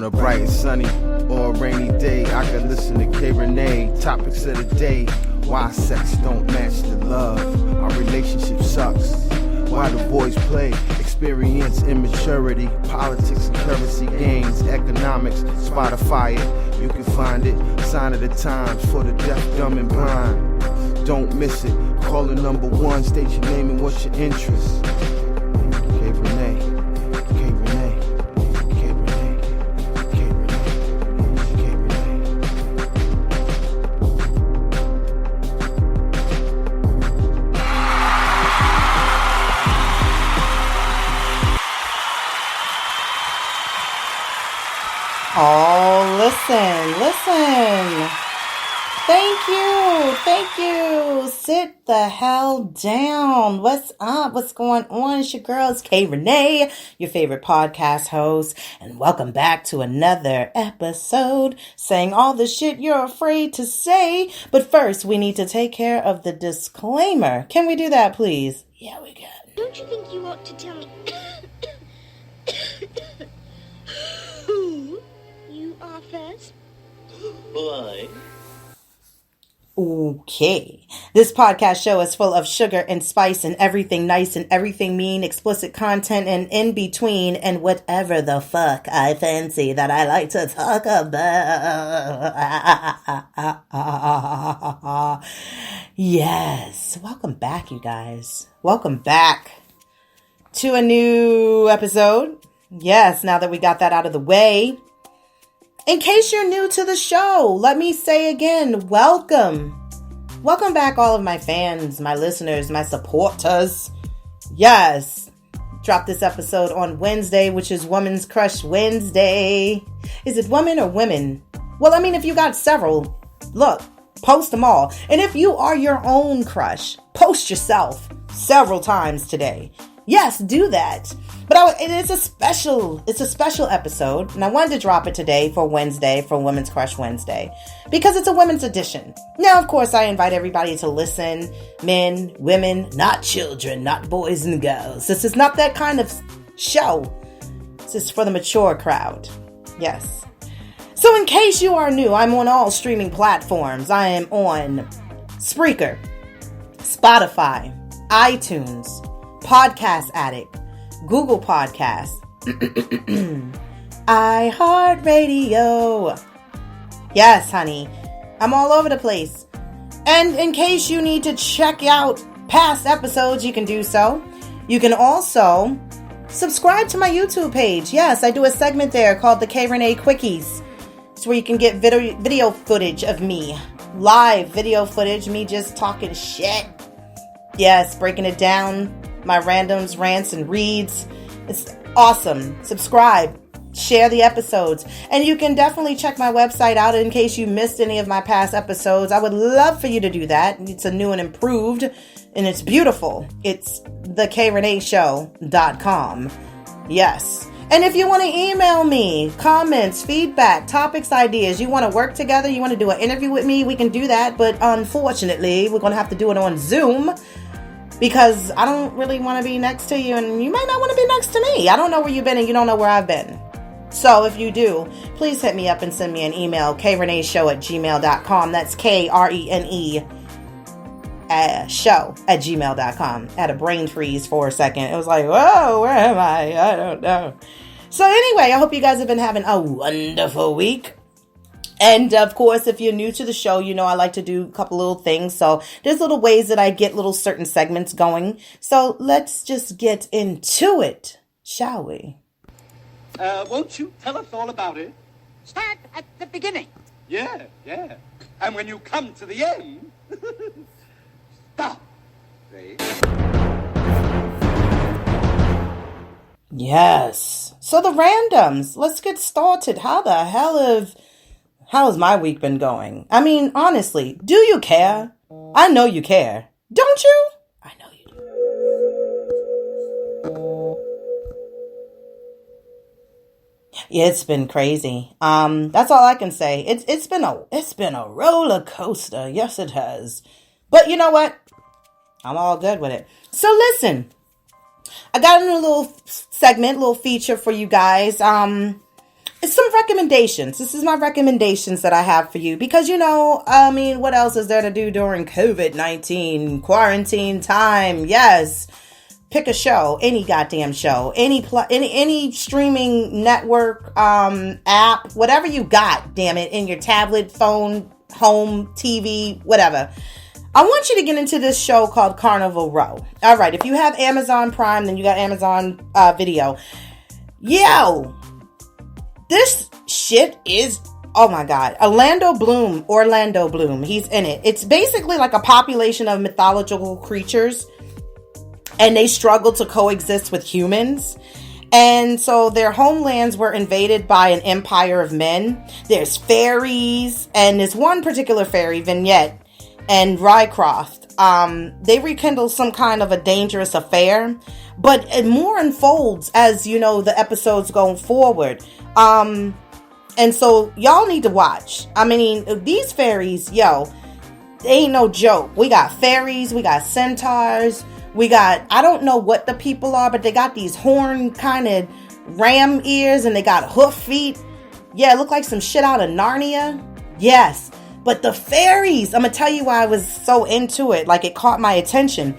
a bright and sunny or a rainy day, I can listen to Rene. Topics of the day: why sex don't match the love, our relationship sucks, why the boys play, experience immaturity, politics and currency gains, economics. Spotify it, you can find it. Sign of the times for the deaf, dumb and blind. Don't miss it. Call the number one, state your name and what's your interest. K Rene, K Rene, K Rene, K Rene, K Rene. Oh, listen. Thank you. Sit the hell down. What's up? What's going on? It's your girl, it's K Rene, your favorite podcast host, and welcome back to another episode saying all the shit you're afraid to say. But first, we need to take care of the disclaimer. Can we do that, please? Yeah, we can. Don't you think you ought to tell me who you are first? Why? Okay. This podcast show is full of sugar and spice and everything nice and everything mean, explicit content and in between, and whatever the fuck I fancy that I like to talk about. Yes. Welcome back, you guys. Welcome back to a new episode. Yes, now that we got that out of the way. In case you're new to the show, let me say again, welcome. Welcome back, all of my fans, my listeners, my supporters. Yes, dropped this episode on Wednesday, which is Woman's Crush Wednesday. Is it women or women? Well, I mean, if you got several, look, post them all. And if you are your own crush, post yourself several times today. Yes, do that. But it's a special episode, and I wanted to drop it today for Wednesday, for Women's Crush Wednesday, because it's a women's edition. Now, of course, I invite everybody to listen, men, women, not children, not boys and girls. This is not that kind of show. This is for the mature crowd. Yes. So in case you are new, I'm on all streaming platforms. I am on Spreaker, Spotify, iTunes, Podcast Addict, Google Podcasts, iHeartRadio. Yes, honey. I'm all over the place. And in case you need to check out past episodes, you can do so. You can also subscribe to my YouTube page. Yes, I do a segment there called the K Rene Quickies. It's where you can get video footage of me. Live video footage, me just talking shit. Yes, breaking it down. My randoms, rants, and reads. It's awesome. Subscribe. Share the episodes. And you can definitely check my website out in case you missed any of my past episodes. I would love for you to do that. It's a new and improved, and it's beautiful. It's thekreneshow.com. Yes. And if you want to email me comments, feedback, topics, ideas, you want to work together, you want to do an interview with me, we can do that. But unfortunately, we're going to have to do it on Zoom, because I don't really want to be next to you, and you might not want to be next to me. I don't know where you've been, and you don't know where I've been. So if you do, please hit me up and send me an email, kreneshow@gmail.com. That's KRENE show@gmail.com. I had a brain freeze for a second. It was like, whoa, where am I? I don't know. So anyway, I hope you guys have been having a wonderful week. And of course, if you're new to the show, you know I like to do a couple little things. So there's little ways that I get little certain segments going. So let's just get into it, shall we? Won't you tell us all about it? Start at the beginning. Yeah. And when you come to the end, stop. See? Yes. So the randoms. Let's get started. How has my week been going? I mean, honestly, do you care? I know you care. Don't you? I know you do. Yeah, it's been crazy. That's all I can say. It's been a roller coaster. Yes, it has. But you know what? I'm all good with it. So listen, I got a little segment, little feature for you guys. some recommendations. This is my recommendations that I have for you because, I mean, what else is there to do during COVID-19 quarantine time? Yes. Pick a show, any goddamn show, any streaming network, app, whatever you got, damn it, in your tablet, phone, home, TV, whatever. I want you to get into this show called Carnival Row. All right. If you have Amazon Prime, then you got Amazon Video. Yo, this shit is, oh my God. Orlando Bloom. He's in it. It's basically like a population of mythological creatures, and they struggle to coexist with humans. And so their homelands were invaded by an empire of men. There's fairies, and there's one particular fairy, Vignette, and Rycroft. They rekindle some kind of a dangerous affair, but it more unfolds as, the episodes go forward. And so y'all need to watch. I mean, these fairies, they ain't no joke. We got fairies, we got centaurs, we got, I don't know what the people are, but they got these horn kind of ram ears and they got hoof feet. Yeah, it looked like some shit out of Narnia. Yes. But the fairies, I'm going to tell you why I was so into it. Like, it caught my attention.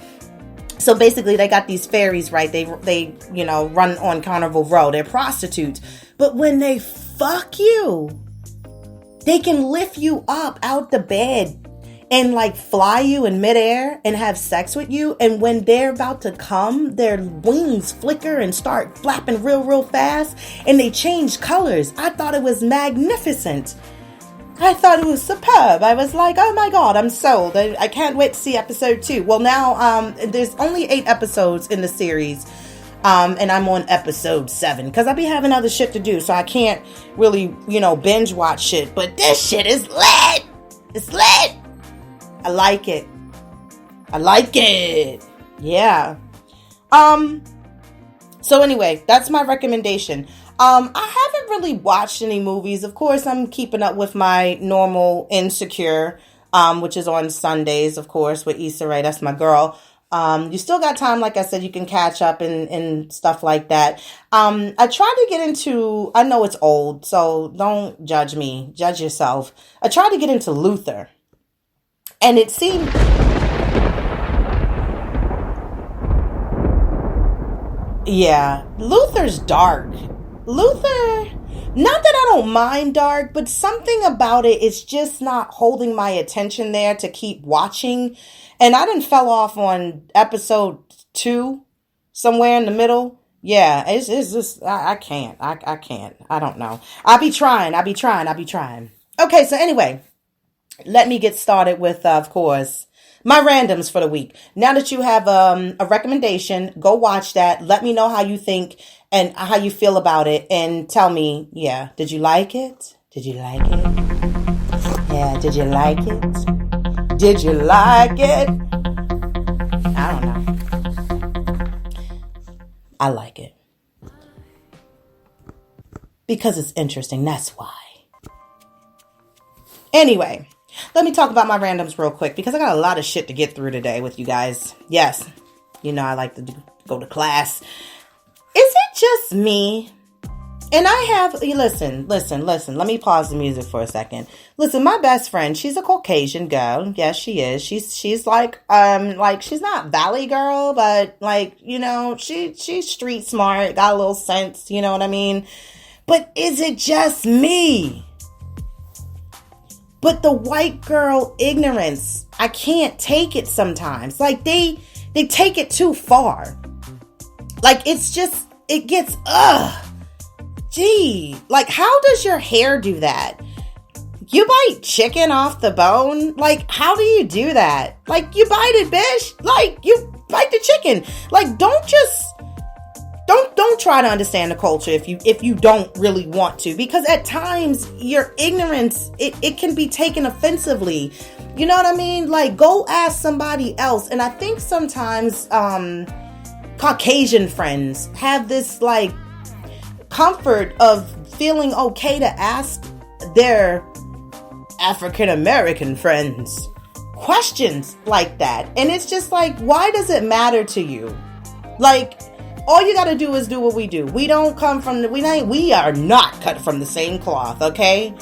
So basically, they got these fairies, right? They run on Carnival Row. They're prostitutes. But when they fuck you, they can lift you up out the bed and like fly you in midair and have sex with you. And when they're about to come, their wings flicker and start flapping real fast. And they change colors. I thought it was magnificent. I thought it was superb. I was like, oh my God, I'm sold. I can't wait to see episode 2. Well, now there's only 8 episodes in the series. And I'm on episode 7 because I be having other shit to do. So I can't really, binge watch shit. But this shit is lit. It's lit. I like it. Yeah. So anyway, that's my recommendation. I haven't really watched any movies. Of course, I'm keeping up with my normal Insecure, which is on Sundays, of course, with Issa Rae. That's my girl. You still got time. Like I said, you can catch up and stuff like that. I tried to get into, I know it's old, so don't judge me. Judge yourself. I tried to get into Luther. And it seemed... Yeah, Luther's dark. Luther, not that I don't mind dark, but something about it is just not holding my attention there to keep watching. And I done fell off on episode 2, somewhere in the middle. Yeah, it's just, I can't. I can't. I don't know. I'll be trying. Okay, so anyway, let me get started with, of course, my randoms for the week. Now that you have a recommendation, go watch that. Let me know how you think and how you feel about it. And tell me, did you like it? Yeah, did you like it? Did you like it? I don't know. I like it. Because it's interesting, that's why. Anyway, let me talk about my randoms real quick because I got a lot of shit to get through today with you guys. Yes, I like to go to class. Is it just me? And I have, listen. Let me pause the music for a second. Listen, my best friend, she's a Caucasian girl. Yes, she is. She's like she's not Valley girl, but she's street smart, got a little sense, you know what I mean? But is it just me? But the white girl ignorance, I can't take it sometimes. Like they take it too far. Like it gets, gee, like how does your hair do that? You bite chicken off the bone? Like how do you do that? Like you bite it, bitch. Like you bite the chicken. Like don't try to understand the culture if you don't really want to, because at times your ignorance, it can be taken offensively. You know what I mean? Like go ask somebody else. And I think sometimes Caucasian friends have this like comfort of feeling okay to ask their African American friends questions like that. And it's just like, why does it matter to you? Like, all you gotta do is do what we do. We don't come from we are not cut from the same cloth, okay?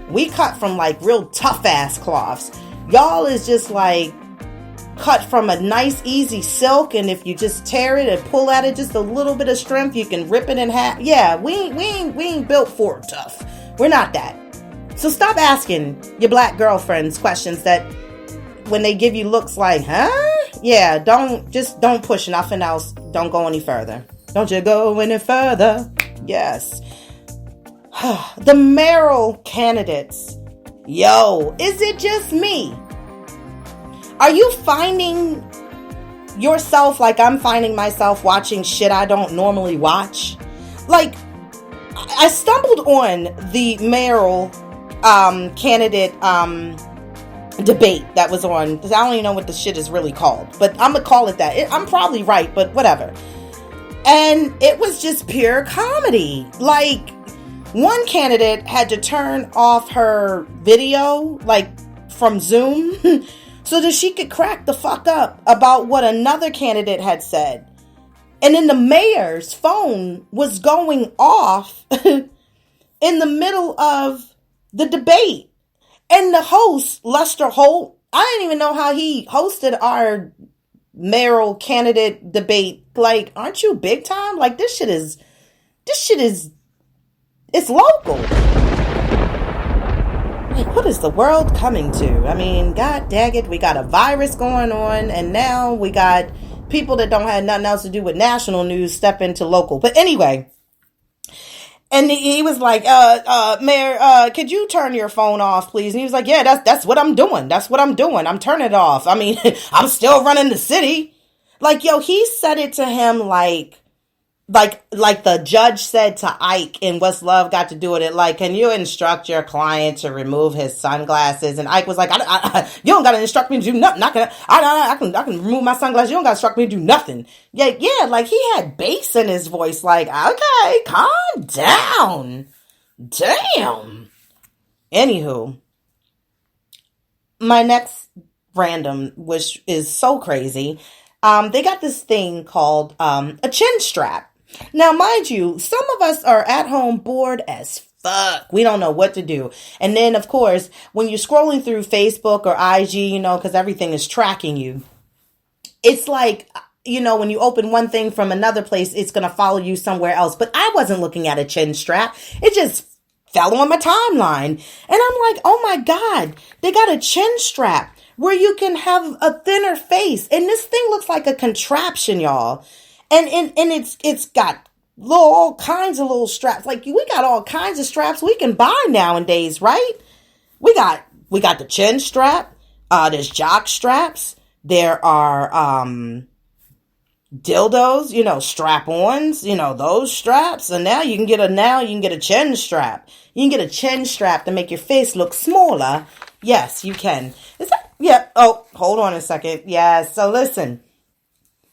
We cut from like real tough ass cloths. Y'all is just like cut from a nice easy silk, and if you just tear it and pull at it just a little bit of strength, you can rip it in half. Yeah, we ain't built for tough. We're not that. So stop asking your black girlfriends questions that when they give you looks like, huh? Yeah, don't push nothing else. Don't go any further. Don't you go any further. Yes. The mayoral candidates. Yo, is it just me? Are you finding yourself like I'm finding myself watching shit I don't normally watch? Like, I stumbled on the mayoral candidate debate that was on. I don't even know what the shit is really called, but I'm gonna call it that. I'm probably right, but whatever. And it was just pure comedy. Like, one candidate had to turn off her video, like, from Zoom, so that she could crack the fuck up about what another candidate had said. And then the mayor's phone was going off in the middle of the debate. And the host, Lester Holt, I didn't even know how he hosted our mayoral candidate debate. Like, aren't you big time? Like, this shit is, it's local. Like, what is the world coming to? I mean, god dang it, we got a virus going on, and now we got people that don't have nothing else to do with national news step into local. But anyway, and he was like, Mayor, could you turn your phone off, please? And he was like, yeah, that's what I'm doing. That's what I'm doing. I'm turning it off. I mean, I'm still running the city. Like, yo, he said it to him like the judge said to Ike in What's Love Got to Do with It, like, can you instruct your client to remove his sunglasses? And Ike was like, you don't gotta instruct me to do nothing. I can remove my sunglasses. You don't gotta instruct me to do nothing. Yeah, like he had bass in his voice, like, okay, calm down. Damn. Anywho, my next random, which is so crazy, they got this thing called a chin strap. Now, mind you, some of us are at home bored as fuck. We don't know what to do. And then, of course, when you're scrolling through Facebook or IG, you know, because everything is tracking you, it's like, you know, when you open one thing from another place, it's going to follow you somewhere else. But I wasn't looking at a chin strap. It just fell on my timeline. And I'm like, oh my God, they got a chin strap where you can have a thinner face. And this thing looks like a contraption, y'all. And it's got all kinds of little straps. Like, we got all kinds of straps we can buy nowadays, right? We got the chin strap. There's jock straps. There are dildos, you know, strap-ons, you know, those straps. And now you can get a chin strap. You can get a chin strap to make your face look smaller. Yes, you can. Is that? Yeah. Oh, hold on a second. Yeah. So listen.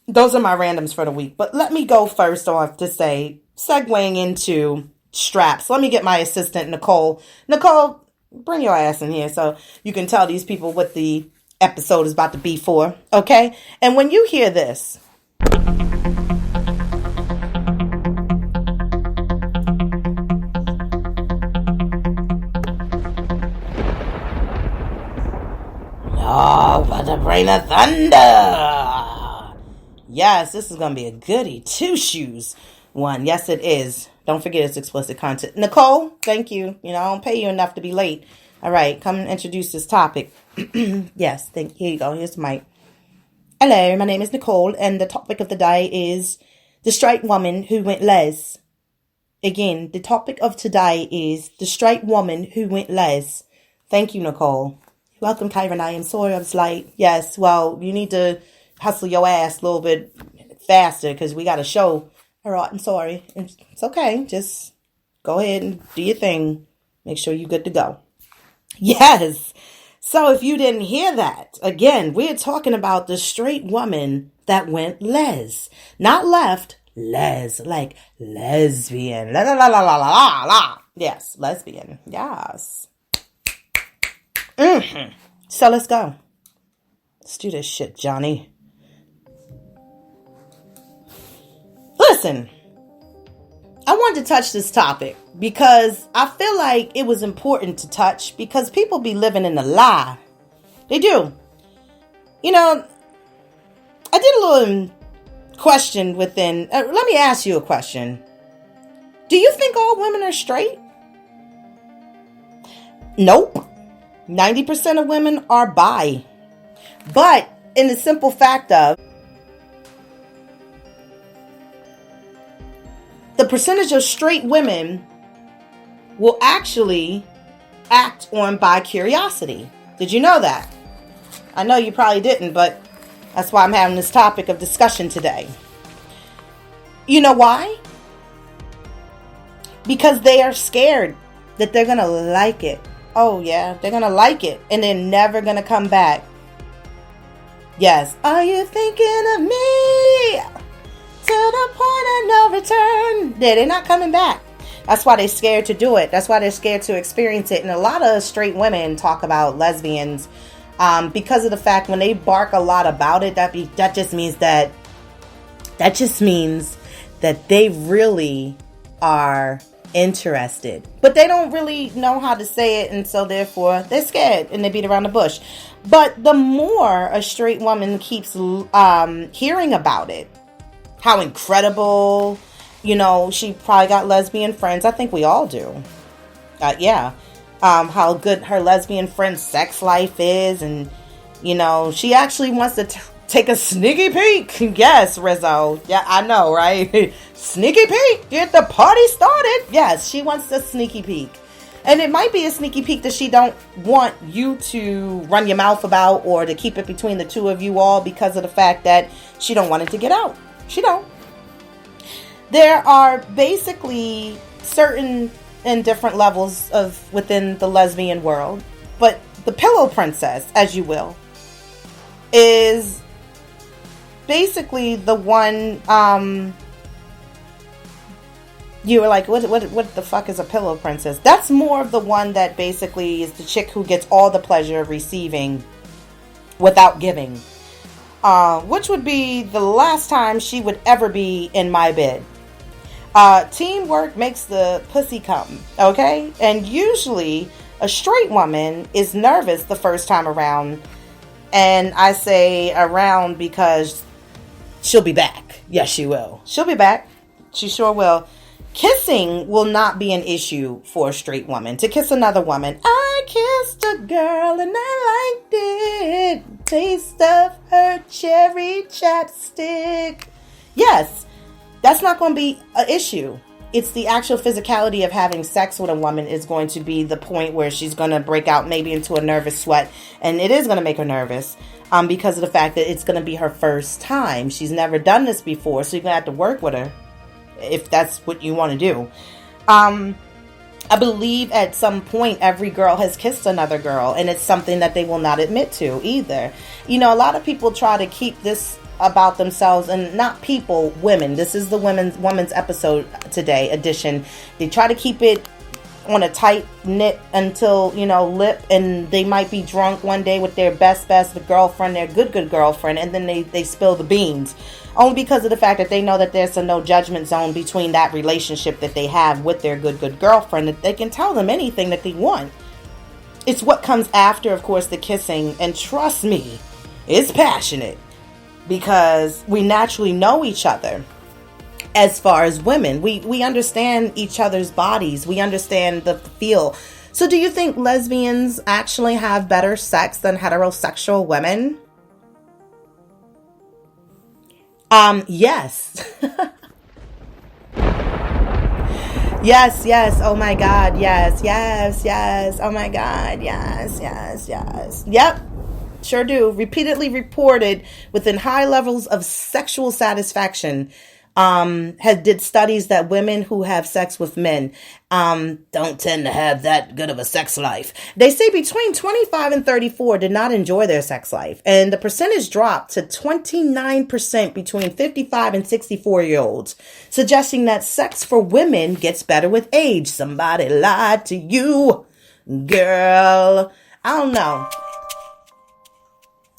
Those are my randoms for the week. But let me go first off to say, segueing into straps. Let me get my assistant, Nicole. Nicole, bring your ass in here so you can tell these people what the episode is about to be for. Okay? And when you hear this, oh, but the brain of thunder. Yes, this is going to be a goody two-shoes one. Yes, it is. Don't forget it's explicit content. Nicole, thank you. You know, I don't pay you enough to be late. All right, come and introduce this topic. Yes, here you go. Here's the mic. Hello, my name is Nicole, and the topic of the day is the straight woman who went les. Again, the topic of today is the straight woman who went les. Thank you, Nicole. Welcome, Rene. I'm sorry I was late. Yes, well, you need to hustle your ass a little bit faster because we got a show. All right, I'm sorry. It's okay. Just go ahead and do your thing. Make sure you're good to go. Yes. So if you didn't hear that, again, we're talking about the straight woman that went les. Not left, les. Like lesbian. La la la la la la la. Yes, lesbian. Yes. So let's go. Let's do this shit, Johnny. listen, I wanted to touch this topic because I feel like it was important to touch because people be living in a lie. They do. You know, I did a little question within. Let me ask you a question. Do you think all women are straight? Nope. 90% of women are bi. But in the simple fact of the percentage of straight women will actually act on bi curiosity. Did you know that? I know you probably didn't, but that's why I'm having this topic of discussion today. You know why? Because they are scared that they're going to like it. Oh yeah, they're going to like it and they're never going to come back. Yes. Are you thinking of me? To the point of no return. Yeah, they're not coming back. That's why they're scared to do it. That's why they're scared to experience it. And a lot of straight women talk about lesbians because of the fact when they bark a lot about it, that just means that they really are interested. But they don't really know how to say it, and so therefore they're scared and they beat around the bush. But the more a straight woman keeps hearing about it, how incredible, she probably got lesbian friends. I think we all do. Yeah. How good her lesbian friend's sex life is. And, she actually wants to take a sneaky peek. Yes, Rizzo. Yeah, I know, right? Sneaky peek. Get the party started. Yes, she wants a sneaky peek. And it might be a sneaky peek that she don't want you to run your mouth about or to keep it between the two of you all because of the fact that she don't want it to get out. She don't. There are basically certain and different levels of within the lesbian world, but the pillow princess, as you will, is basically the one. You were like, what the fuck is a pillow princess? That's more of the one that basically is the chick who gets all the pleasure of receiving without giving. Which would be the last time she would ever be in my bed. Teamwork makes the pussy come, okay? And usually a straight woman is nervous the first time around. And I say around because she'll be back. Yes, she will. She'll be back. She sure will. Kissing will not be an issue for a straight woman. To kiss another woman. I kissed a girl and I liked it. Taste of her cherry chapstick. Yes, that's not going to be an issue. It's the actual physicality of having sex with a woman is going to be the point where she's going to break out maybe into a nervous sweat. And it is going to make her nervous because of the fact that it's going to be her first time. She's never done this before, so you're going to have to work with her if that's what you want to do. I believe at some point every girl has kissed another girl, and it's something that they will not admit to either. A lot of people try to keep this about themselves, and not people, women. This is the women's episode today edition. They try to keep it on a tight knit until, lip, and they might be drunk one day with their best girlfriend, their good girlfriend, and then they spill the beans. Only because of the fact that they know that there's a no judgment zone between that relationship that they have with their good girlfriend, that they can tell them anything that they want. It's what comes after, of course, the kissing, and trust me, it's passionate because we naturally know each other. As far as women, we understand each other's bodies. We understand the feel. So do you think lesbians actually have better sex than heterosexual women? Yes. Yes. Oh my God. Yes. Oh my God. Yes. Yep. Sure do. Repeatedly reported within high levels of sexual satisfaction. Did studies that women who have sex with men don't tend to have that good of a sex life. They say between 25 and 34 did not enjoy their sex life, and the percentage dropped to 29% between 55 and 64-year-olds, suggesting that sex for women gets better with age. Somebody lied to you, girl. I don't know.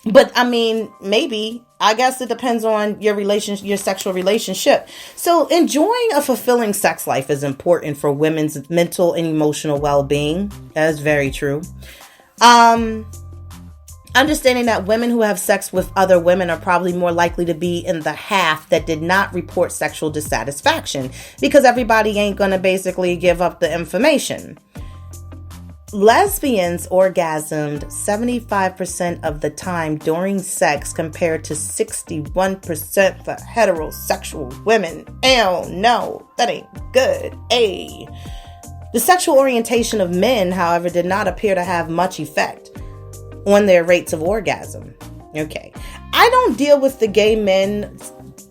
But I mean, maybe, I guess it depends on your sexual relationship. So enjoying a fulfilling sex life is important for women's mental and emotional well-being. That is very true. Understanding that women who have sex with other women are probably more likely to be in the half that did not report sexual dissatisfaction, because everybody ain't gonna basically give up the information. Lesbians orgasmed 75% of the time during sex compared to 61% for heterosexual women. Hell no, that ain't good. Ay. The sexual orientation of men, however, did not appear to have much effect on their rates of orgasm. Okay. I don't deal with the gay men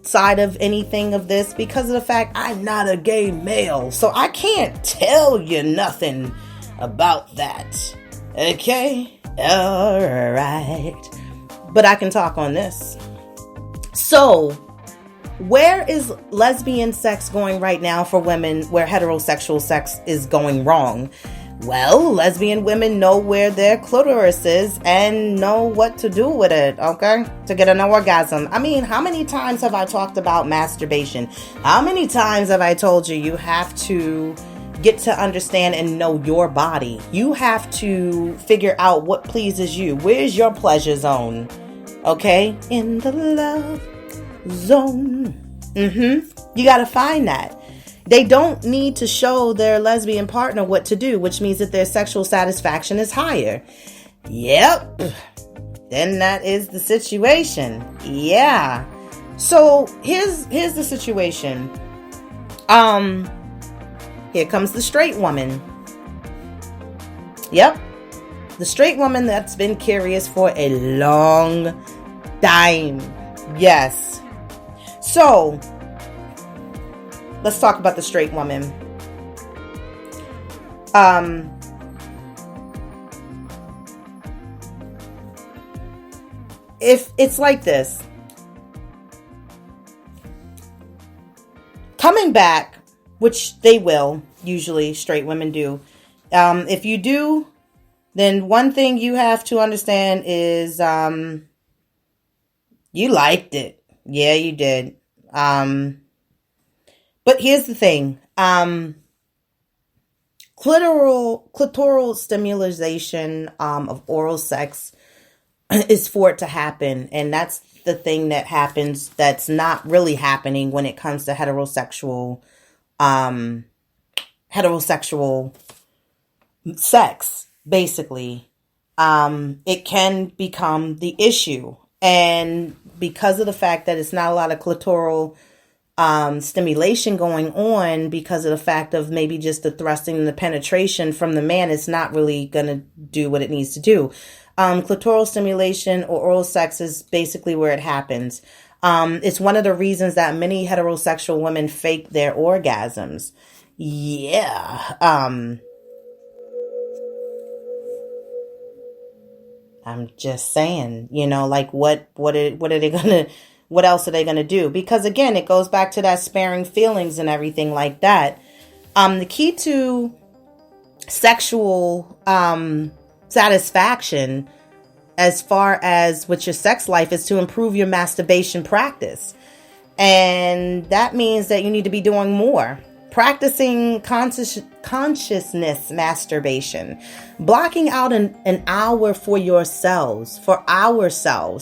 side of anything of this because of the fact I'm not a gay male. So I can't tell you nothing about that. Okay? Alright. But I can talk on this. So, where is lesbian sex going right now for women where heterosexual sex is going wrong? Well, lesbian women know where their clitoris is and know what to do with it, okay? To get an orgasm. I mean, how many times have I talked about masturbation? How many times have I told you you have to get to understand and know your body? You have to figure out what pleases you. Where's your pleasure zone? Okay? In the love zone. You gotta find that. They don't need to show their lesbian partner what to do, which means that their sexual satisfaction is higher. Yep. Then that is the situation. Yeah. So here's the situation. Here comes the straight woman. Yep. The straight woman that's been curious for a long time. Yes. So, let's talk about the straight woman. If it's like this. Coming back, which they will, usually straight women do. If you do, then one thing you have to understand is you liked it. Yeah, you did. But here's the thing. Clitoral stimulation of oral sex is for it to happen. And that's the thing that happens that's not really happening when it comes to heterosexual sex, basically. It can become the issue. And because of the fact that it's not a lot of clitoral stimulation going on, because of the fact of maybe just the thrusting and the penetration from the man, it's not really going to do what it needs to do. Clitoral stimulation or oral sex is basically where it happens. It's one of the reasons that many heterosexual women fake their orgasms. Yeah. I'm just saying, like what else are they gonna do? Because again, it goes back to that sparing feelings and everything like that. The key to sexual satisfaction as far as with your sex life is to improve your masturbation practice. And that means that you need to be doing more. Practicing consciousness masturbation, blocking out an hour for ourselves,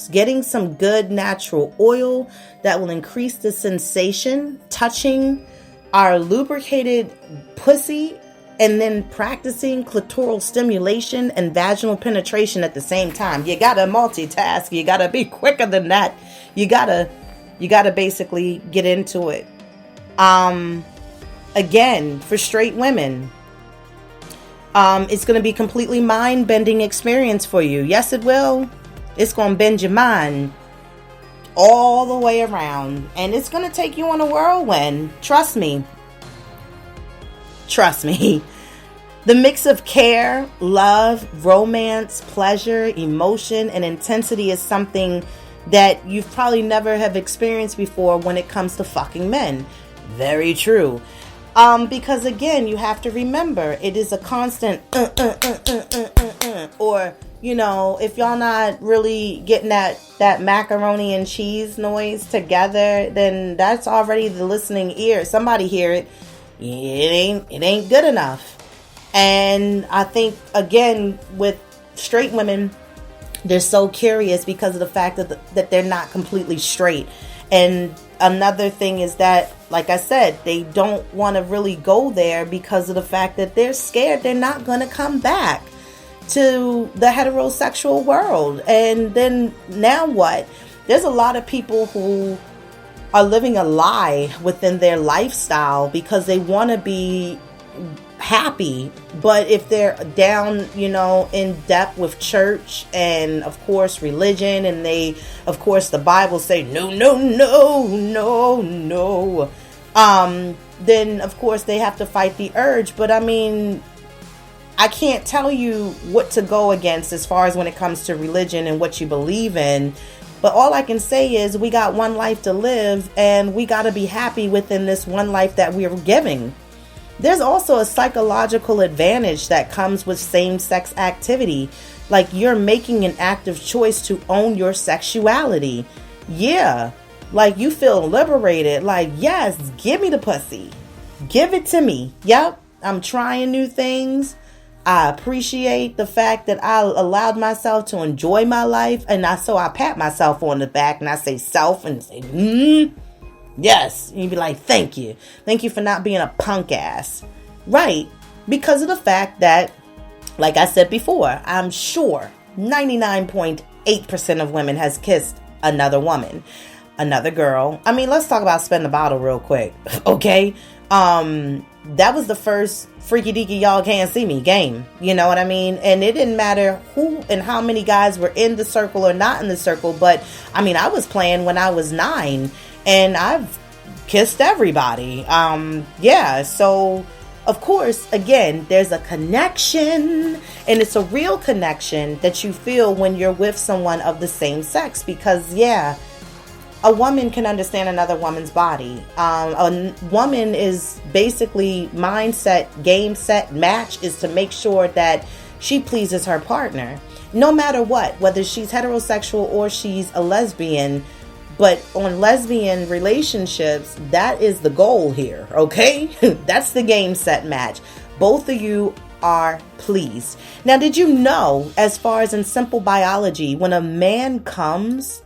getting some good natural oil that will increase the sensation, touching our lubricated pussy, and then practicing clitoral stimulation and vaginal penetration at the same time. You gotta multitask. You gotta be quicker than that. You gotta basically get into it. Again, for straight women, it's going to be completely mind-bending experience for you. Yes, it will. It's going to bend your mind all the way around. And it's going to take you on a whirlwind. Trust me. The mix of care, love, romance, pleasure, emotion, and intensity is something that you've probably never have experienced before when it comes to fucking men. Very true. Because again, you have to remember, it is a constant or if y'all not really getting that macaroni and cheese noise together, then that's already the listening ear. Somebody hear it. It ain't good enough. And I think, again, with straight women, they're so curious because of the fact that they're not completely straight. And another thing is that, like I said, they don't want to really go there because of the fact that they're scared they're not going to come back to the heterosexual world. And then now what? There's a lot of people who are living a lie within their lifestyle because they want to be happy, but if they're down, in depth with church and of course religion, and of course the Bible say no, then of course they have to fight the urge. But I mean, I can't tell you what to go against as far as when it comes to religion and what you believe in. But all I can say is we got one life to live, and we got to be happy within this one life that we are giving. There's also a psychological advantage that comes with same-sex activity. Like, you're making an active choice to own your sexuality. Yeah. Like, you feel liberated. Like, yes, give me the pussy. Give it to me. Yep. I'm trying new things. I appreciate the fact that I allowed myself to enjoy my life. And so I pat myself on the back and I say self and say, yes. And you'd be like, thank you. Thank you for not being a punk ass. Right. Because of the fact that, like I said before, I'm sure 99.8% of women has kissed another woman, another girl. I mean, let's talk about Spin the Bottle real quick. Okay. That was the first freaky deaky y'all can't see me game. You know what I mean? And it didn't matter who and how many guys were in the circle or not in the circle. But I mean, I was playing when I was 9. And I've kissed everybody. Yeah, so of course, again, there's a connection, and it's a real connection that you feel when you're with someone of the same sex. Because, yeah, a woman can understand another woman's body. A woman is basically mindset, game, set, match is to make sure that she pleases her partner. No matter what, whether she's heterosexual or she's a lesbian. But on lesbian relationships, that is the goal here, okay? That's the game, set, match. Both of you are pleased. Now, did you know, as far as in simple biology, when a man comes,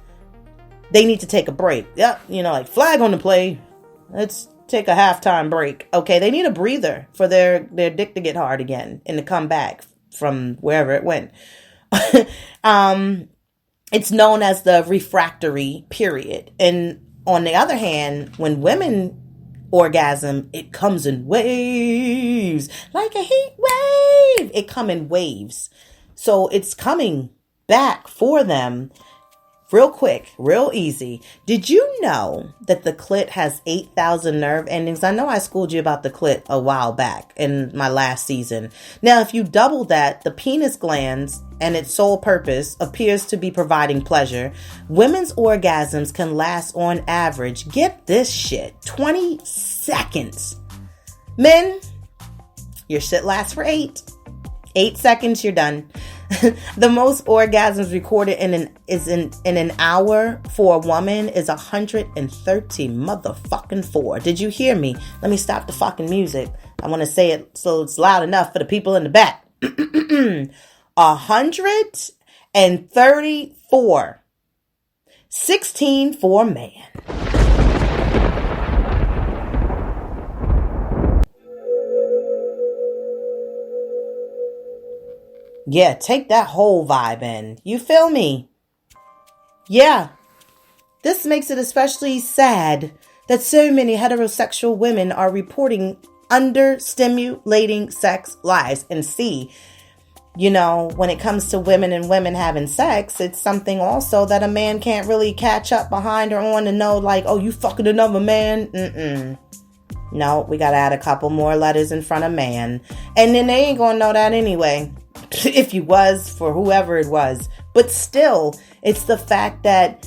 they need to take a break. Yep, like flag on the play. Let's take a halftime break. Okay, they need a breather for their dick to get hard again and to come back from wherever it went. It's known as the refractory period. And on the other hand, when women orgasm, it comes in waves, like a heat wave. It comes in waves. So it's coming back for them real quick, real easy. Did you know that the clit has 8,000 nerve endings? I know I schooled you about the clit a while back in my last season. Now, if you double that, the penis glands and its sole purpose appears to be providing pleasure. Women's orgasms can last on average, get this shit, 20 seconds. Men, your shit lasts for 8. 8 seconds, you're done. The most orgasms recorded in an hour for a woman is 130 motherfucking 4. Did you hear me? Let me stop the fucking music. I want to say it so it's loud enough for the people in the back. 134. 16 for man. Yeah, take that whole vibe in. You feel me? Yeah. This makes it especially sad that so many heterosexual women are reporting understimulating sex lives. And see, when it comes to women and women having sex, it's something also that a man can't really catch up behind or on to know, like, oh, you fucking another man? No, we gotta add a couple more letters in front of man. And then they ain't gonna know that anyway. If you was, for whoever it was. But still, it's the fact that,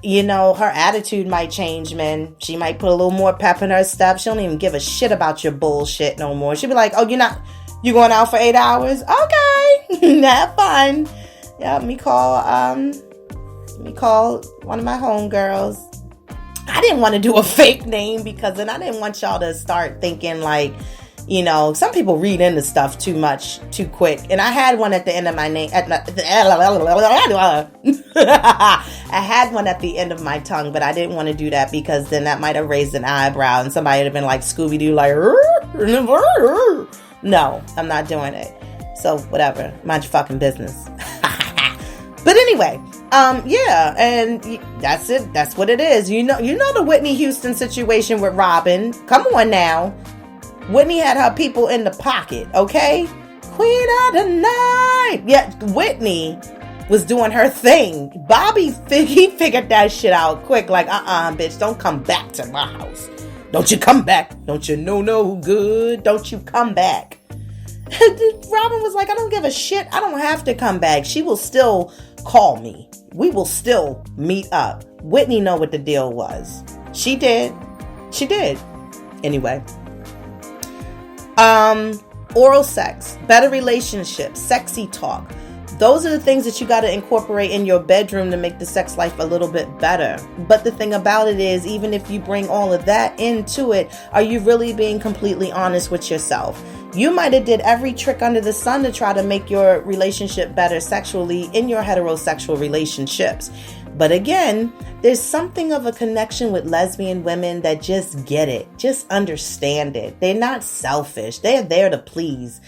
her attitude might change, man. She might put a little more pep in her step. She don't even give a shit about your bullshit no more. She'll be like, oh, you going out for 8 hours? Okay, have fun. Let me call one of my homegirls. I didn't want to do a fake name because then I didn't want y'all to start thinking like, you know, some people read into stuff too much, too quick. And I had one at the end of my name. I had one at the end of my tongue, but I didn't want to do that because then that might have raised an eyebrow and somebody would have been like Scooby-Doo, like, no, I'm not doing it. So whatever, mind your fucking business. But anyway, yeah, and that's it. That's what it is. You know the Whitney Houston situation with Robin. Come on now. Whitney had her people in the pocket, okay? Queen of the night. Yeah, Whitney was doing her thing. Bobby, he figured that shit out quick. Like, bitch, don't come back to my house. Don't you come back. Don't you know no good. Don't you come back. Robin was like, I don't give a shit. I don't have to come back. She will still call me. We will still meet up. Whitney know what the deal was. She did. Anyway. Oral sex, better relationships, sexy talk. Those are the things that you got to incorporate in your bedroom to make the sex life a little bit better. But the thing about it is, even if you bring all of that into it, are you really being completely honest with yourself? You might have did every trick under the sun to try to make your relationship better sexually in your heterosexual relationships. But again, there's something of a connection with lesbian women that just get it, just understand it. They're not selfish. They're there to please.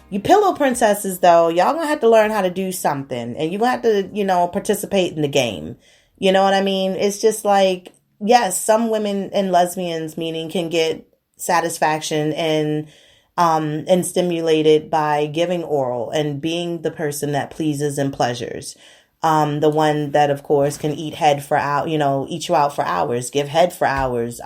You pillow princesses, though, y'all gonna have to learn how to do something. And you're gonna have to, participate in the game. You know what I mean? It's just like, yes, some women and lesbians, meaning, can get satisfaction and stimulated by giving oral and being the person that pleases and pleasures. The one that, of course, can eat head for eat you out for hours, give head for hours,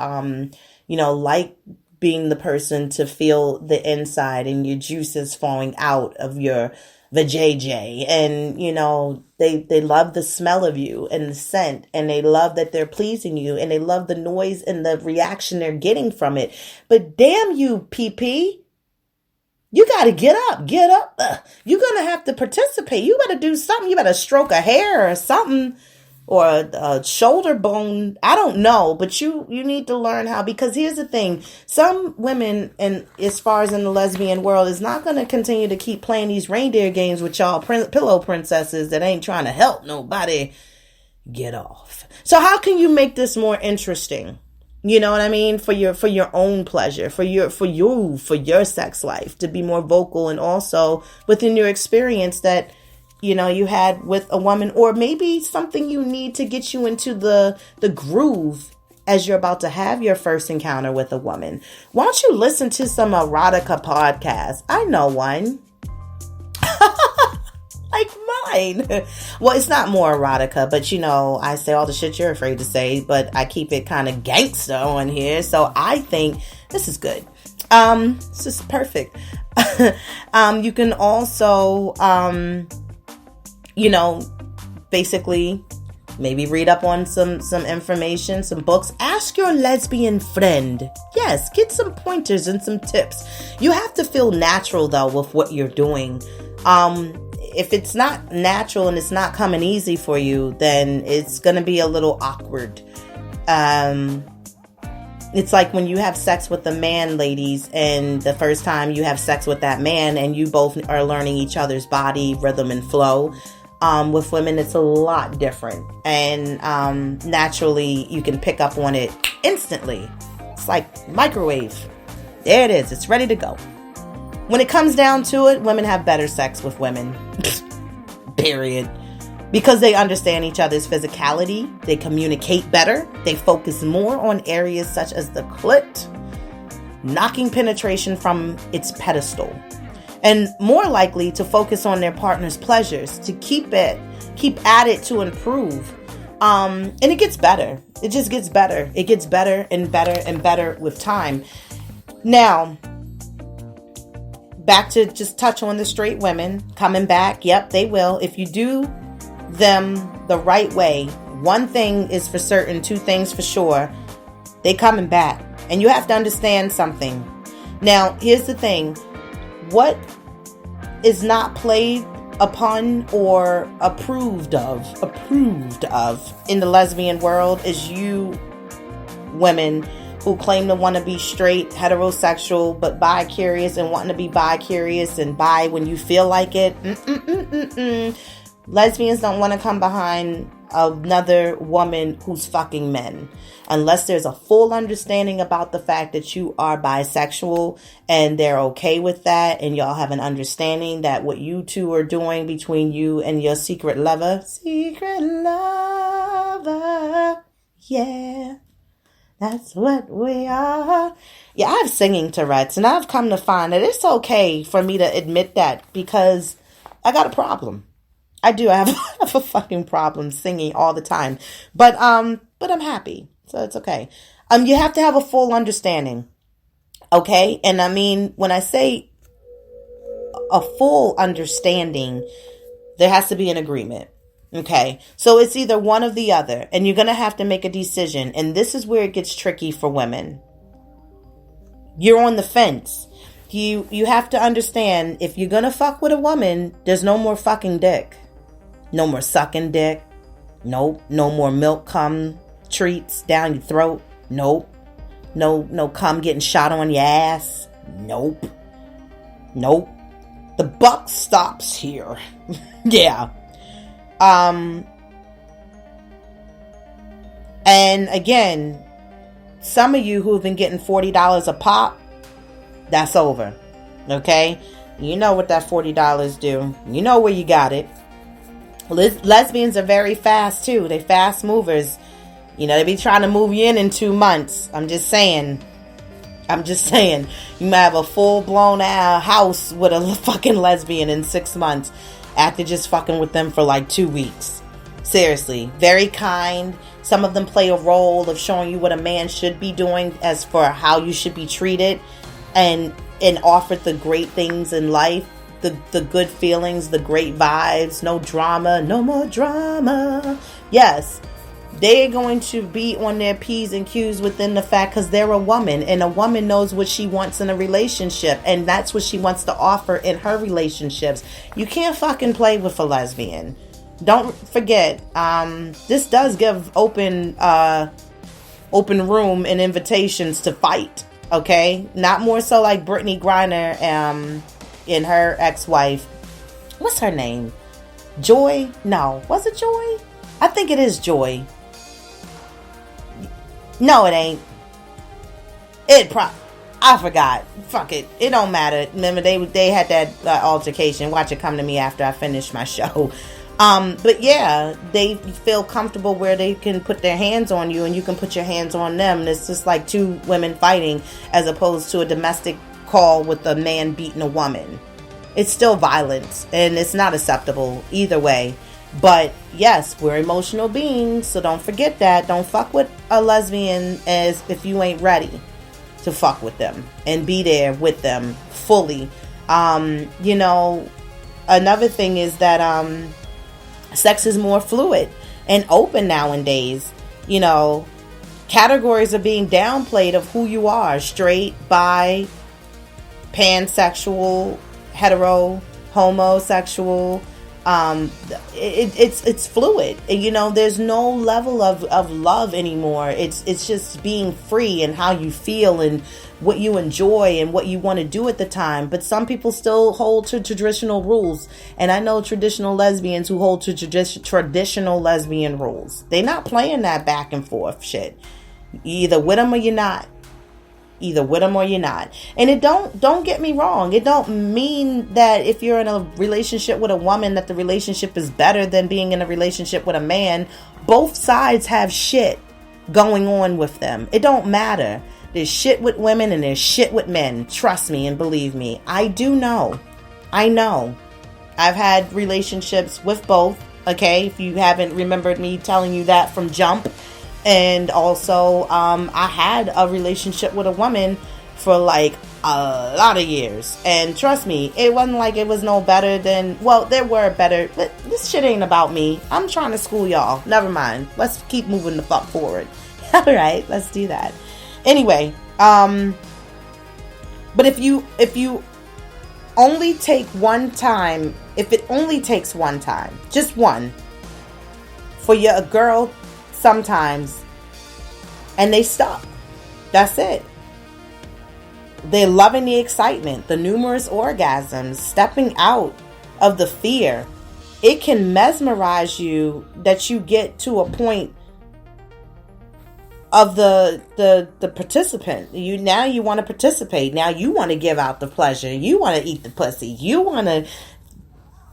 like being the person to feel the inside and your juices flowing out of your vajayjay. And, they love the smell of you and the scent, and they love that they're pleasing you, and they love the noise and the reaction they're getting from it. But damn you, PP. You got to get up. You're going to have to participate. You better do something. You better stroke a hair or something, or a shoulder bone. I don't know, but you need to learn how, because here's the thing. Some women, and as far as in the lesbian world, is not going to continue to keep playing these reindeer games with y'all pillow princesses that ain't trying to help nobody get off. So how can you make this more interesting? You know what I mean? For your own pleasure, for your sex life, to be more vocal, and also within your experience that, you had with a woman, or maybe something you need to get you into the groove as you're about to have your first encounter with a woman. Why don't you listen to some erotica podcasts? I know one. Like mine. Well, it's not more erotica, but I say all the shit you're afraid to say, but I keep it kind of gangster on here. So I think this is good. This is perfect. You can also, basically maybe read up on some information, some books. Ask your lesbian friend. Yes, get some pointers and some tips. You have to feel natural, though, with what you're doing. If it's not natural and it's not coming easy for you, then it's going to be a little awkward. It's like when you have sex with a man, ladies, and the first time you have sex with that man and you both are learning each other's body, rhythm, and flow. With women, it's a lot different. And naturally, you can pick up on it instantly. It's like microwave. There it is. It's ready to go. When it comes down to it, women have better sex with women. Period. Because they understand each other's physicality, they communicate better, they focus more on areas such as the clit, knocking penetration from its pedestal, and more likely to focus on their partner's pleasures, to keep at it to improve. And it gets better. It just gets better. It gets better and better and better with time. Now, back to just touch on the straight women coming back. Yep, they will. If you do them the right way, one thing is for certain, two things for sure, they coming back. And you have to understand something. Now, here's the thing. What is not played upon or approved of in the lesbian world is you women who claim to want to be straight, heterosexual, but bi-curious and wanting to be bi-curious and bi when you feel like it. Lesbians don't want to come behind another woman who's fucking men unless there's a full understanding about the fact that you are bisexual and they're okay with that, and y'all have an understanding that what you two are doing between you and your secret lover, yeah, that's what we are. Yeah, I have singing Tourette's, and I've come to find that it's okay for me to admit that because I got a problem. I do. I have a fucking problem singing all the time, but I'm happy, so it's okay. You have to have a full understanding, okay? And I mean, when I say a full understanding, there has to be an agreement, okay? So it's either one or the other, and you're gonna have to make a decision. And this is where it gets tricky for women. You're on the fence. You have to understand, if you're gonna fuck with a woman, there's no more fucking dick. No more sucking dick. Nope. No more milk cum treats down your throat. Nope. No cum getting shot on your ass. Nope. The buck stops here. Yeah. And again, some of you who have been getting $40 a pop, that's over. Okay? You know what that $40 do. You know where you got it. Lesbians are very fast too. They fast movers. You know, they be trying to move you in 2 months. I'm just saying. You might have a full-blown house with a fucking lesbian in 6 months after just fucking with them for like 2 weeks. Seriously. Very kind. Some of them play a role of showing you what a man should be doing as for how you should be treated, and offered the great things in life. The good feelings, the great vibes, no drama, no more drama. Yes, they're going to be on their P's and Q's within the fact because they're a woman, and a woman knows what she wants in a relationship, and that's what she wants to offer in her relationships. You can't fucking play with a lesbian. Don't forget, this does give open room and invitations to fight, okay? Not more so like Brittany Griner, and her ex-wife, what's her name? Joy? No, was it Joy? I think it is Joy. No, it ain't. I forgot. Fuck it. It don't matter. Remember, they had that altercation. Watch it come to me after I finish my show. But yeah, they feel comfortable where they can put their hands on you and you can put your hands on them. And it's just like two women fighting as opposed to a domestic call with a man beating a woman. It's still violence and it's not acceptable either way. But yes, we're emotional beings, so don't forget that. Don't fuck with a lesbian as if you ain't ready to fuck with them and be there with them fully. You know, another thing is that sex is more fluid and open nowadays. You know, categories are being downplayed of who you are: straight, bi, pansexual, hetero, homosexual. It's fluid. You know, there's no level of love anymore. It's just being free and how you feel and what you enjoy and what you want to do at the time. But some people still hold to traditional rules, and I know traditional lesbians who hold to traditional lesbian rules. They're not playing that back and forth shit. You either with them or you're not. Either with them or you're not. And it don't get me wrong, it don't mean that if you're in a relationship with a woman that the relationship is better than being in a relationship with a man. Both sides have shit going on with them. It don't matter. There's shit with women and there's shit with men. Trust me and believe me. I do know. I know. I've had relationships with both. Okay, if you haven't remembered me telling you that from jump. And also, I had a relationship with a woman for like a lot of years. And trust me, it wasn't like it was no better than, well, there were better, but this shit ain't about me. I'm trying to school y'all. Never mind. Let's keep moving the fuck forward. All right, let's do that. Anyway, but if you only take one time if it only takes one time, just one, for your girl sometimes, and they stop. That's it. They're loving the excitement, the numerous orgasms, stepping out of the fear. It can mesmerize you that you get to a point of the participant. You want to participate. Now you want to give out the pleasure. You want to eat the pussy. You want to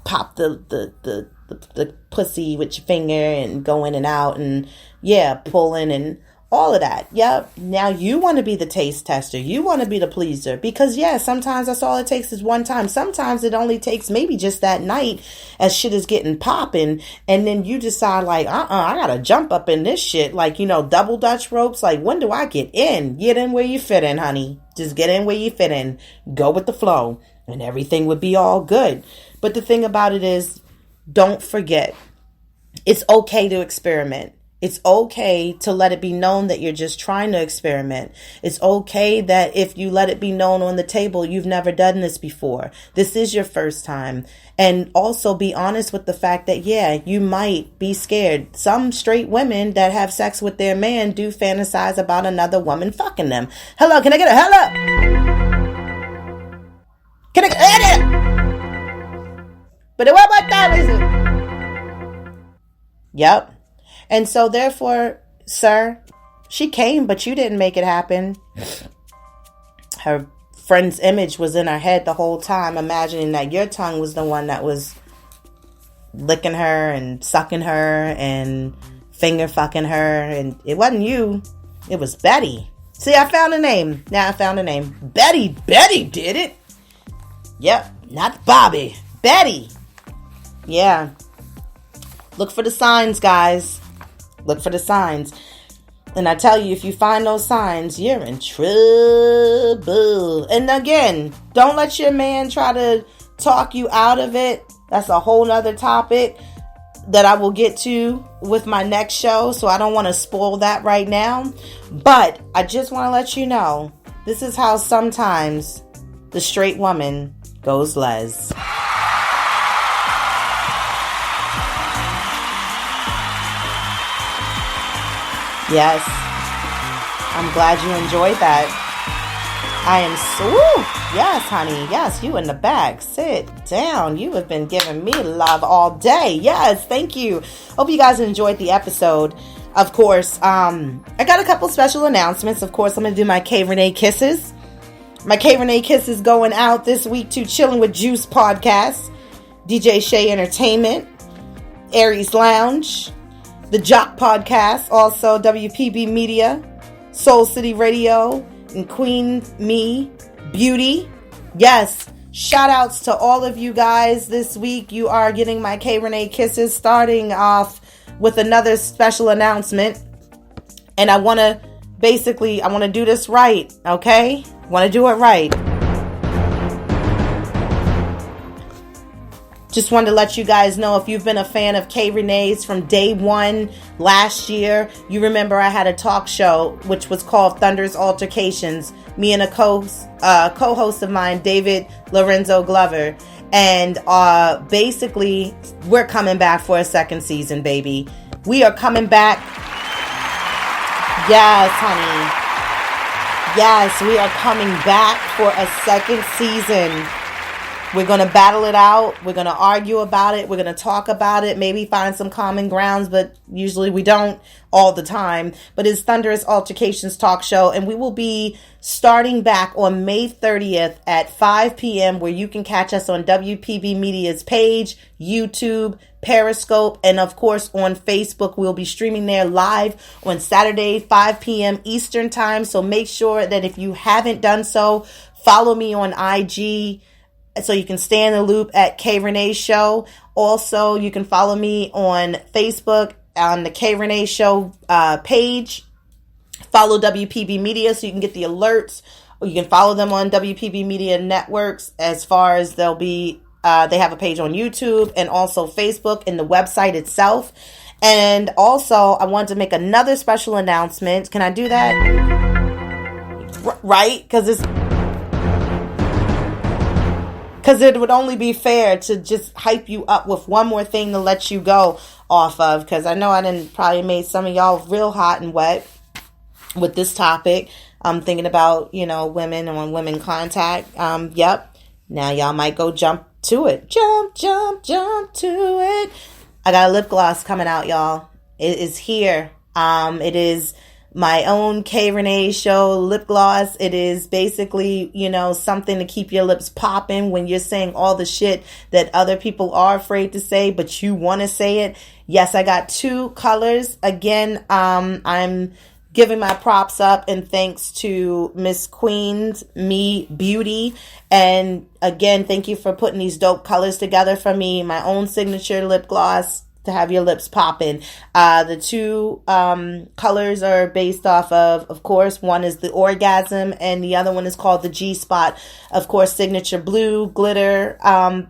pop the pussy with your finger and go in and out and pulling and all of that. Yep. Now you want to be the taste tester. You want to be the pleaser because sometimes that's all it takes is one time. Sometimes it only takes maybe just that night as shit is getting popping. And then you decide like, I got to jump up in this shit. Like, double Dutch ropes. Like, when do I get in? Get in where you fit in, honey. Just get in where you fit in. Go with the flow and everything would be all good. But the thing about it is, don't forget, it's okay to experiment. It's okay to let it be known that you're just trying to experiment. It's okay that if you let it be known on the table, you've never done this before. This is your first time. And also be honest with the fact that, you might be scared. Some straight women that have sex with their man do fantasize about another woman fucking them. Hello, can I get a hello? Can I get it? But what about that? Is it? Yep. And so therefore, sir, she came, but you didn't make it happen. Her friend's image was in her head the whole time, imagining that your tongue was the one that was licking her and sucking her and finger fucking her. And it wasn't you. It was Betty. See, I found a name. Now I found a name. Betty did it. Yep. Not Bobby. Betty. Yeah. Look for the signs, guys. Look for the signs. And I tell you, if you find those signs, you're in trouble. And again, don't let your man try to talk you out of it. That's a whole nother topic that I will get to with my next show. So I don't want to spoil that right now. But I just want to let you know, this is how sometimes the straight woman goes les. Yes, I'm glad you enjoyed that. I am yes, honey. Yes, you in the back. Sit down. You have been giving me love all day. Yes, thank you. Hope you guys enjoyed the episode. Of course, I got a couple special announcements. Of course, I'm going to do my Rene Kisses. My Rene Kisses going out this week to Chilling with Juice podcast, DJ Shay Entertainment, Aries Lounge, The Jock Podcast, also WPB Media, Soul City Radio, and Queen Me Beauty. Yes, shout outs to all of you guys this week. You are getting my Rene Kisses, starting off with another special announcement. And I want to do this right, okay? Want to do it right. Just wanted to let you guys know, if you've been a fan of Rene's from day one last year, you remember I had a talk show which was called Thunder's Altercations. Me and a co-host of mine, David Lorenzo Glover. And basically, we're coming back for a second season, baby. We are coming back. Yes, honey. Yes, we are coming back for a second season. We're going to battle it out. We're going to argue about it. We're going to talk about it. Maybe find some common grounds, but usually we don't all the time. But it's Thunderous Altercations Talk Show, and we will be starting back on May 30th at 5 p.m., where you can catch us on WPB Media's page, YouTube, Periscope, and of course on Facebook. We'll be streaming there live on Saturday, 5 p.m. Eastern Time. So make sure that if you haven't done so, follow me on IG, so you can stay in the loop at K Rene Show. Also, you can follow me on Facebook on the K Rene Show page. Follow WPB Media so you can get the alerts. Or you can follow them on WPB Media Networks, as far as they'll be. They have a page on YouTube and also Facebook and the website itself. And also, I wanted to make another special announcement. Can I do that? Right? Because it's... Because it would only be fair to just hype you up with one more thing to let you go off of. Because I know I done probably made some of y'all real hot and wet with this topic. I'm thinking about, women and when women contact. Yep. Now y'all might go jump to it. Jump to it. I got a lip gloss coming out, y'all. It is here. It is my own Rene show lip gloss. It is basically, something to keep your lips popping when you're saying all the shit that other people are afraid to say, but you want to say it. Yes, I got 2 colors. Again, I'm giving my props up and thanks to Miss Queen's Me Beauty. And again, thank you for putting these dope colors together for me. My own signature lip gloss to have your lips popping. The 2 colors are based off of course, one is the Orgasm and the other one is called the G-Spot. Of course, signature blue, glitter,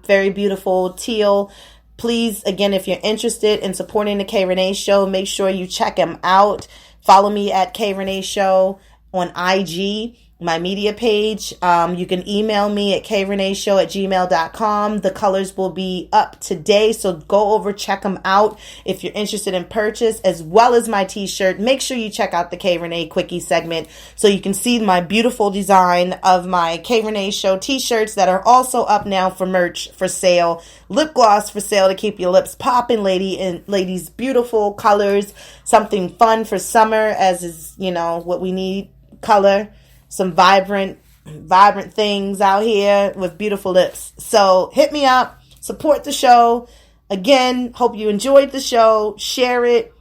very beautiful teal. Please, again, if you're interested in supporting the Rene Show, make sure you check him out. Follow me at Rene Show on IG, my media page. You can email me at kreneshow@gmail.com. The colors will be up today, so go over, check them out if you're interested in purchase, as well as my t-shirt. Make sure you check out the Rene Quickie segment so you can see my beautiful design of my Rene Show t-shirts that are also up now for merch for sale. Lip gloss for sale to keep your lips popping, ladies. Beautiful colors, something fun for summer, as is, what we need. Color. Some vibrant things out here with beautiful lips. So hit me up, support the show. Again, hope you enjoyed the show. Share it.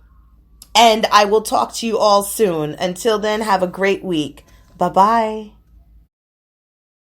And I will talk to you all soon. Until then, have a great week. Bye-bye.